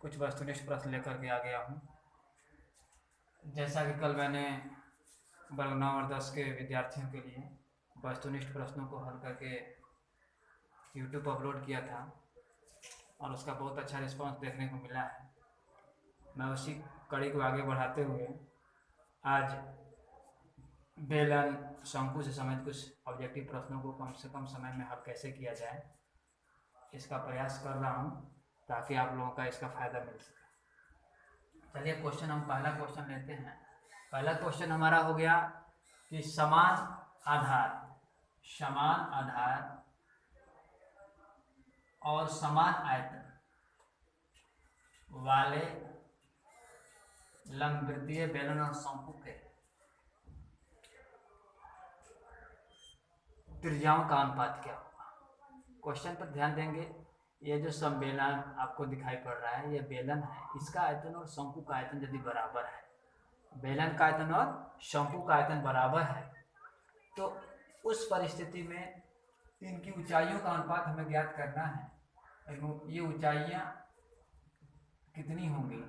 कुछ वस्तुनिष्ठ प्रश्न लेकर के आ गया हूँ। जैसा कि कल मैंने वर्ग 9 और 10 के विद्यार्थियों के लिए वस्तुनिष्ठ प्रश्नों को हल करके यूट्यूब पर अपलोड किया था और उसका बहुत अच्छा रिस्पांस देखने को मिला है। मैं उसी कड़ी को आगे बढ़ाते हुए आज बेलन, शंकु से संबंधित कुछ ऑब्जेक्टिव प्रश्नों को कम से कम समय में हल कैसे किया जाए इसका प्रयास कर रहा हूँ ताकि आप लोगों का इसका फायदा मिल सके। चलिए क्वेश्चन हम पहला क्वेश्चन लेते हैं। पहला क्वेश्चन हमारा हो गया कि समान आधार और समान आयतन वाले लंबवृत्तीय बेलन और शंकु के त्रिज्याओं का अनुपात क्या होगा। क्वेश्चन पर ध्यान देंगे। ये जो संबेलन आपको दिखाई पड़ रहा है, ये बेलन है, इसका आयतन और शंकु का आयतन यदि बराबर है, बेलन का आयतन और शंकु का आयतन बराबर है, तो उस परिस्थिति में इनकी ऊंचाइयों का अनुपात हमें ज्ञात करना है। ये ऊंचाइयां कितनी होंगी,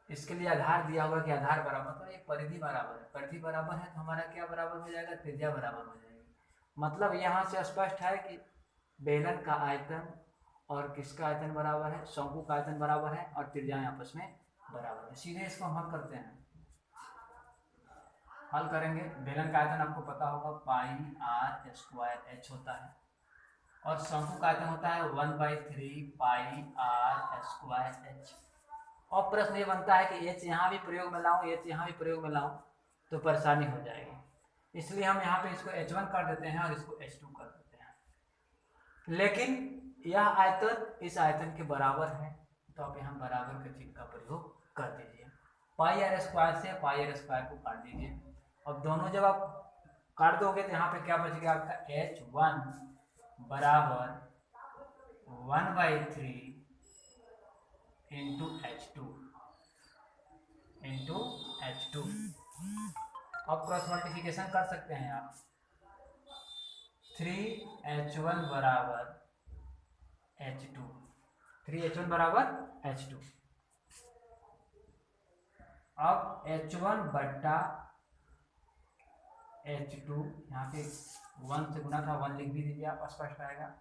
इसके लिए आधार दिया होगा कि आधार बराबर, तो एक परिधि बराबर है। परिधि बराबर है तो हमारा क्या बराबर हो जाएगा, त्रिज्या बराबर हो जाएगी। मतलब यहाँ से स्पष्ट है कि बेलन का आयतन और किसका आयतन बराबर है, शंकु का आयतन बराबर है और त्रिज्याएं आपस में बराबर है। सीधे इसको हम हल करते हैं। हल करेंगे। बेलन का आयतन आपको पता होगा πr² h होता है और शंकु का आयतन होता है 1/3 πr² h। और प्रश्न ये बनता है कि h यहाँ भी प्रयोग में लाऊं, h यहाँ भी प्रयोग में लाऊं तो परेशानी हो जाएगी, इसलिए हम यहाँ पे इसको h1 कर देते हैं और इसको h2 कर देते हैं। लेकिन यह आयतन इस आयतन के बराबर है तो आप यहाँ बराबर के चिन्ह का प्रयोग कर दीजिए। πr² से πr² को काट दीजिए। अब दोनों जब आप काट दोगे तो यहाँ पे क्या बच गया आपका, h1 बराबर 1/3 इंटू h2। अब क्रॉस मल्टीप्लिकेशन कर सकते हैं आप। 3h1 बराबर h2, 3h1 बराबर h2। अब h1 बट्टा h2, यहाँ पे 1 से गुना था, 1 लिख भी दीजिए आप, स्पष्ट आएगा,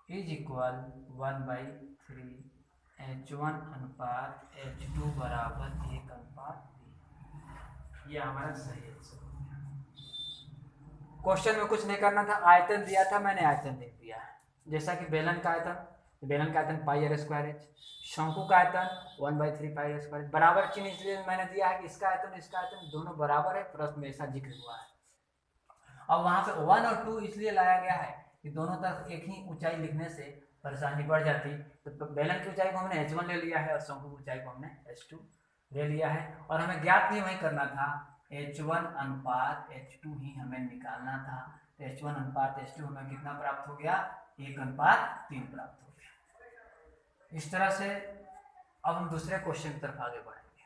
इज इक्वल 1/3 h1 अनुपात h2 बराबर 1/3। ये हमारा सही आंसर। क्वेश्चन में कुछ नहीं करना था, आयतन दिया था, मैंने आयतन लिख दिया है। जैसा कि बेलन का आयतन πr²h, शंकु का आयतन 1/3 πr²। बराबर चिन्ह इसलिए मैंने दिया है कि इसका आयतन दोनों बराबर है, प्रश्न में ऐसा जिक्र हुआ है। अब वहां पे 1 और 2 इसलिए लाया गया है कि दोनों तरफ एक ही ऊंचाई लिखने से परेशानी बढ़ जाती। तो बेलन की ऊंचाई को हमने h1 ले लिया है और शंकु की ऊंचाई को हमने h2 ले लिया है। और हमें ज्ञात भी वही करना था, h1 अनुपात h2 ही हमें निकालना था। तो h1 अनुपात h2 हमें कितना प्राप्त हो गया, 1/3 प्राप्त हो गया। इस तरह से अब हम दूसरे क्वेश्चन की तरफ आगे बढ़ेंगे।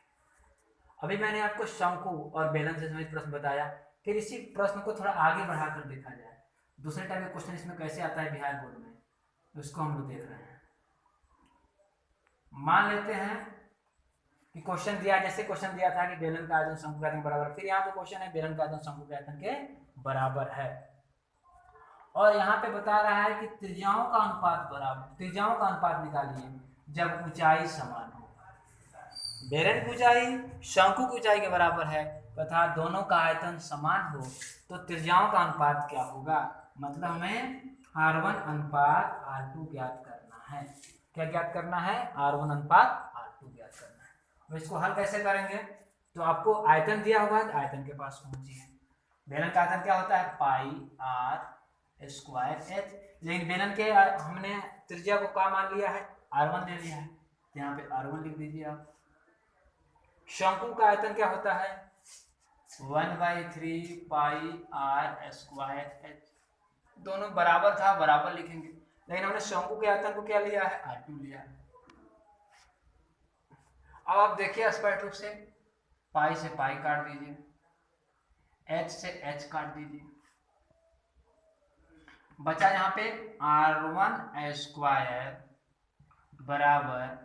अभी मैंने आपको शंकु और बेलन से संबंधित प्रश्न बताया, फिर इसी प्रश्न को थोड़ा आगे बढ़ाकर देखा जाए, दूसरे टाइप का क्वेश्चन इसमें कैसे आता है बिहार बोर्ड में, उसको हम लोग देख रहे हैं। मान लेते हैं कि क्वेश्चन दिया, जैसे क्वेश्चन दिया था कि बेलन का आयतन शंकु के आयतन बराबर, फिर यहाँ पे क्वेश्चन है बेलन का आयतन शंकु के आयतन के बराबर है और यहाँ पे बता रहा है कि त्रिज्याओं का अनुपात बराबर, त्रिज्याओं का अनुपात निकालिए जब ऊंचाई समान हो। बेलन की ऊंचाई शंकु की ऊंचाई के बराबर है तथा दोनों का आयतन समान हो तो त्रिज्याओं का अनुपात क्या होगा। मतलब हमें r1 अनुपात r2 ज्ञात करना है। क्या ज्ञात करना है, r1 अनुपात r2 ज्ञात करना है। तो इसको हल कैसे करेंगे, तो आपको आयतन दिया होगा, आयतन के पास पहुंचिए। बेलन का आयतन क्या होता है, πr²h, लेकिन बेलन के हमने त्रिज्या को क्या मान लिया है, r1 ले लिया है, यहाँ पे r1 लिख दीजिए आप। शंकु का आयतन क्या होता है, 1/3 πr²h, दोनों बराबर था, बराबर लिखेंगे, लेकिन हमने शंकु के आयतन को क्या लिया है, r2 लिया है। अब आप देखिए स्पष्ट रूप से, पाई से पाई काट दीजिए, h से h काट दीजिए, बचा यहाँ पे r1² बराबर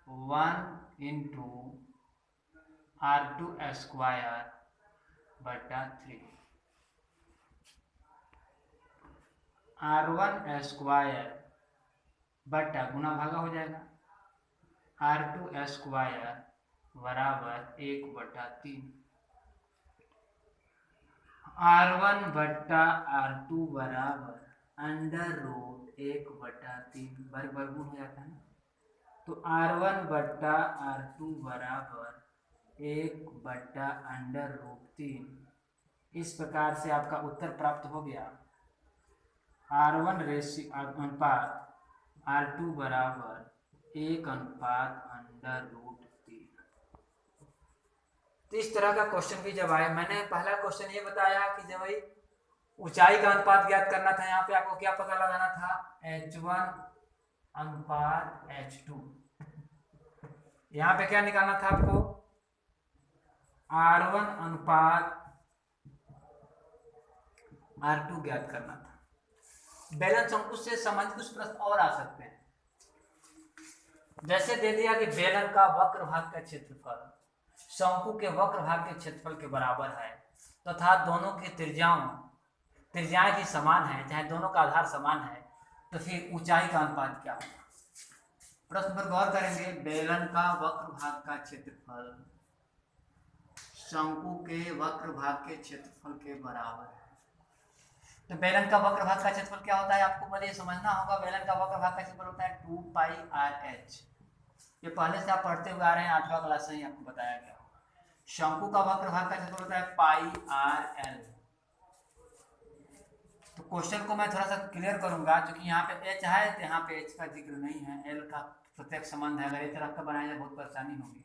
1 इंटू R2² बटा 3, R1² बटा गुना भागा हो जाएगा R2² बराबर 1/3, R1 बट्टा R2 बराबर √1/3, वर्गमूल हो जाता है ना, तो R1 बट्टा R2 बराबर 1/√3। इस प्रकार से आपका उत्तर प्राप्त हो गया। R1 अनुपात R2 बराबर 1/√3। तो इस तरह का क्वेश्चन भी जब आए, मैंने पहला क्वेश्चन ये बताया कि जब भाई ऊंचाई का अनुपात ज्ञात करना था, यहाँ पे आपको क्या पता लगाना था, H1 अनुपात H2। यहाँ पे क्या निकालना था आपको, R1 अनुपात R2 ज्ञात करना था। बेलन शंकु से संबंधित कुछ प्रश्न और आ सकते हैं, जैसे दे दिया कि बेलन का वक्र भाग का क्षेत्रफल शंकु के वक्र भाग के क्षेत्रफल के बराबर है तथा दोनों की त्रिज्याएं भी समान है, चाहे दोनों का आधार समान है, तो फिर ऊंचाई का अनुपात क्या होगा। प्रश्न पर गौर करेंगे। बेलन का वक्र भाग का क्षेत्रफल शंकु के वक्र भाग के क्षेत्रफल के बराबर है। तो बेलन का वक्र भाग का क्षेत्रफल क्या होता है, आपको पहले समझना होगा। बेलन का वक्र भाग का क्षेत्रफल होता है 2πRh। ये पहले से आप पढ़ते हुए आ रहे हैं, 8वां क्लास में आपको बताया गया। शंकु का वक्र भाग का क्षेत्रफल होता है πRL। तो क्वेश्चन को मैं थोड़ा सा क्लियर करूंगा, क्योंकि यहाँ पे h है तो यहाँ पे h का जिक्र नहीं है, l का प्रत्यक्ष संबंध है। अगर इस तरह का बनाया जाए बहुत परेशानी होगी।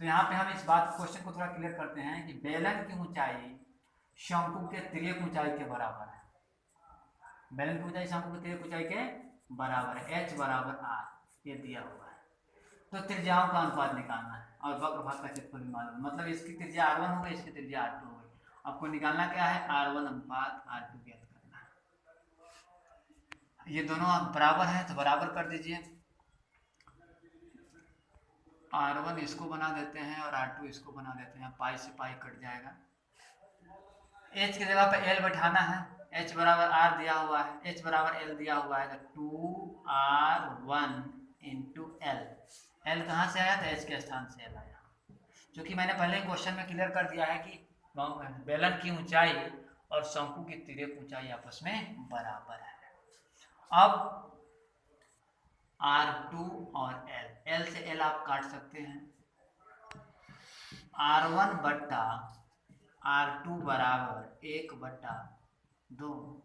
तो यहाँ पे हम इस बात क्वेश्चन को थोड़ा क्लियर करते हैं कि बेलन की ऊंचाई शंकु के तिर्यक ऊंचाई के बराबर है। बेलन की ऊंचाई शंकु के तिर्यक ऊंचाई के बराबर है, h बराबर r, ये दिया हुआ है। तो त्रिज्याओं का अनुपात निकालना है और वक्र भाग का क्षेत्रफल भी मालूम, मतलब इसकी त्रिज्या R1 हो गई, इसकी त्रिज्या R2 हो गई। आपको निकालना क्या है, R1 अनुपात R2 ज्ञात करना है। ये दोनों बराबर है तो बराबर कर दीजिए। R1 इसको बना देते हैं और R2 इसको बना देते हैं, पाई से पाई कट जाएगा। h की जगह पे l बैठाना है, h बराबर r दिया हुआ है, h बराबर l दिया हुआ है, तो 2R1 इंटू l। l कहाँ से आया, तो h के स्थान से l आया। क्योंकि मैंने पहले क्वेश्चन में क्लियर कर दिया है कि बेलन की ऊंचाई और शंकु की तिर्यक ऊंचाई आपस में बराबर है। अब R2 और l से l आप काट सकते हैं। R1 बट्टा R2 बराबर 1/2,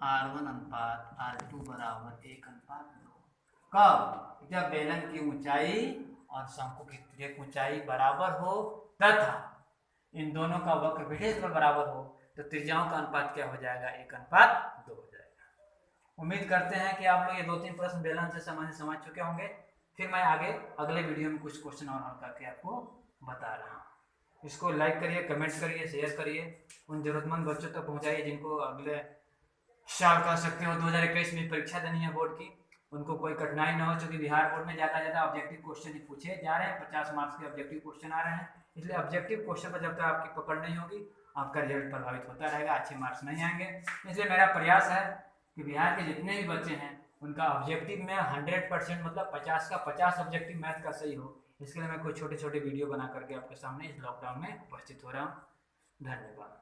R1 अनुपात R2 बराबर 1/2। कब, जब बेलन की ऊंचाई और शंकु की तिर्यक ऊंचाई बराबर हो तथा इन दोनों का वक्र भी बराबर हो, तो त्रिज्याओं का अनुपात क्या हो जाएगा, 1/2 हो जाएगा। उम्मीद करते हैं कि आप लोग ये 2-3 प्रश्न बेलन से समझ चुके होंगे। फिर मैं आगे अगले वीडियो में कुछ क्वेश्चन और हल करके आपको बता रहा हूँ। इसको लाइक करिए, कमेंट करिए, शेयर करिए, उन जरूरतमंद बच्चों तक पहुँचाइए जिनको अगले साल कह सकते हो 2021 में परीक्षा देनी है बोर्ड की, उनको कोई कठिनाई न हो। चूँकि बिहार बोर्ड में ज़्यादा ऑब्जेक्टिव क्वेश्चन ही पूछे जा रहे हैं, 50 मार्क्स के ऑब्जेक्टिव क्वेश्चन आ रहे हैं, इसलिए ऑब्जेक्टिव क्वेश्चन पर जब तक आपकी पकड़ नहीं होगी आपका रिजल्ट प्रभावित होता रहेगा, अच्छे मार्क्स नहीं आएंगे। इसलिए मेरा प्रयास है कि बिहार के जितने भी बच्चे हैं उनका ऑब्जेक्टिव में 100% मतलब 50 का 50 ऑब्जेक्टिव मैथ का सही हो। इसके लिए मैं कुछ छोटे छोटे वीडियो बना करके आपके सामने इस लॉकडाउन में उपस्थित हो रहा हूँ। धन्यवाद।